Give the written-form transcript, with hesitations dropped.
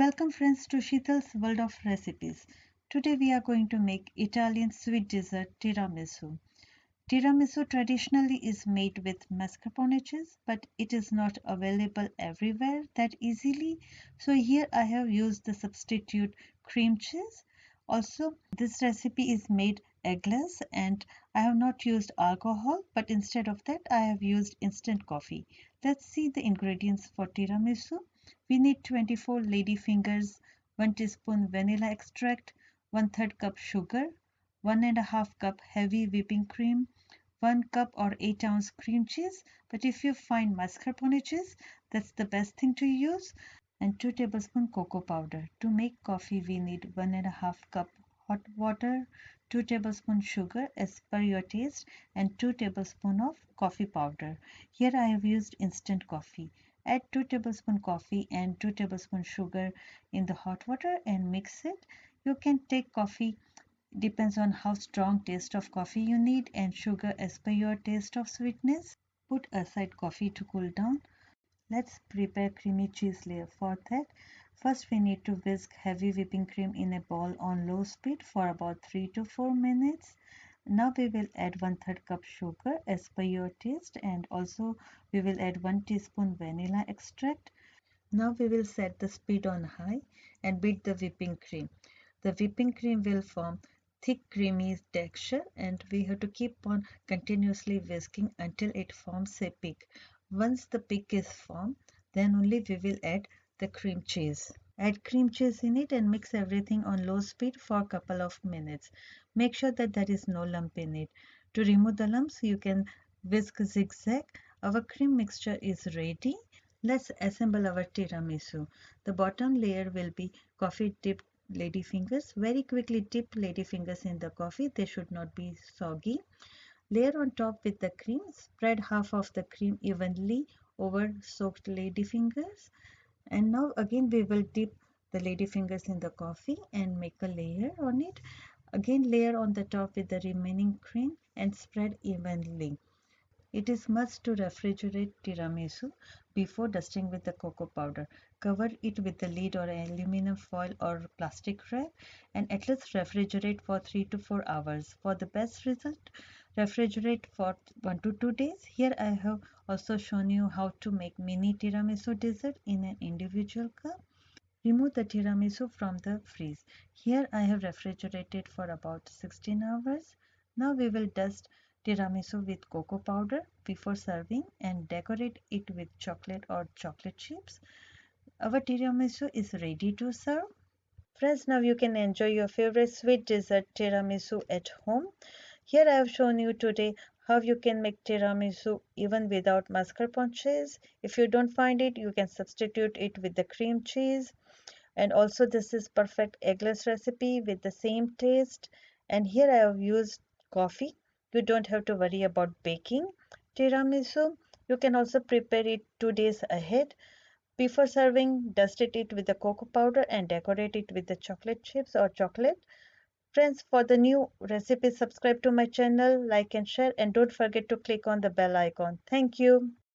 Welcome friends to Sheetal's World of Recipes. Today we are going to make Italian sweet dessert tiramisu. Tiramisu traditionally is made with mascarpone cheese, but it is not available everywhere that easily. So here I have used the substitute cream cheese. Also, this recipe is made eggless and I have not used alcohol, but instead of that I have used instant coffee. Let's see the ingredients for tiramisu. We need 24 ladyfingers, 1 teaspoon vanilla extract, 1/3 cup sugar, 1.5 cup heavy whipping cream, 1 cup or 8-ounce cream cheese, but if you find mascarpone cheese, that's the best thing to use, and 2 tablespoons cocoa powder. To make coffee, we need 1.5 cup hot water, 2 tablespoons sugar as per your taste, and 2 tablespoons of coffee powder. Here I have used instant coffee. Add 2 tablespoons coffee and 2 tablespoons sugar in the hot water and mix it. You can take coffee depends on how strong taste of coffee you need and sugar as per your taste of sweetness. Put aside coffee to cool down. Let's prepare creamy cheese layer. For that, first we need to whisk heavy whipping cream in a bowl on low speed for about 3 to 4 minutes. Now we will add 1/3 cup sugar as per your taste, and also we will add 1 teaspoon vanilla extract. Now we will set the speed on high and beat the whipping cream. The whipping cream will form thick creamy texture and we have to keep on continuously whisking until it forms a peak. Once the peak is formed, then only we will add the cream cheese. Add cream cheese in it and mix everything on low speed for a couple of minutes. Make sure that there is no lump in it. To remove the lumps, you can whisk zigzag. Our cream mixture is ready. Let's assemble our tiramisu. The bottom layer will be coffee dipped ladyfingers. Very quickly dip ladyfingers in the coffee. They should not be soggy. Layer on top with the cream. Spread half of the cream evenly over soaked ladyfingers. And now again we will dip the ladyfingers in the coffee and make a layer on it. Again layer on the top with the remaining cream and spread evenly. It is must to refrigerate tiramisu before dusting with the cocoa powder. Cover it with the lid or aluminum foil or plastic wrap and at least refrigerate for 3 to 4 hours. For the best result, refrigerate for 1 to 2 days. Here I have also shown you how to make mini tiramisu dessert in an individual cup. Remove the tiramisu from the freeze. Here I have refrigerated for about 16 hours. Now we will dust tiramisu with cocoa powder before serving and decorate it with chocolate or chocolate chips. Our tiramisu is ready to serve. Friends, now you can enjoy your favorite sweet dessert tiramisu at home. Here I have shown you today how you can make tiramisu even without mascarpone cheese. If you don't find it, you can substitute it with the cream cheese. And also this is perfect eggless recipe with the same taste. And here I have used coffee. You don't have to worry about baking tiramisu. You can also prepare it 2 days ahead. Before serving, dust it with the cocoa powder and decorate it with the chocolate chips or chocolate. Friends, for the new recipes, subscribe to my channel, like and share, and don't forget to click on the bell icon. Thank you.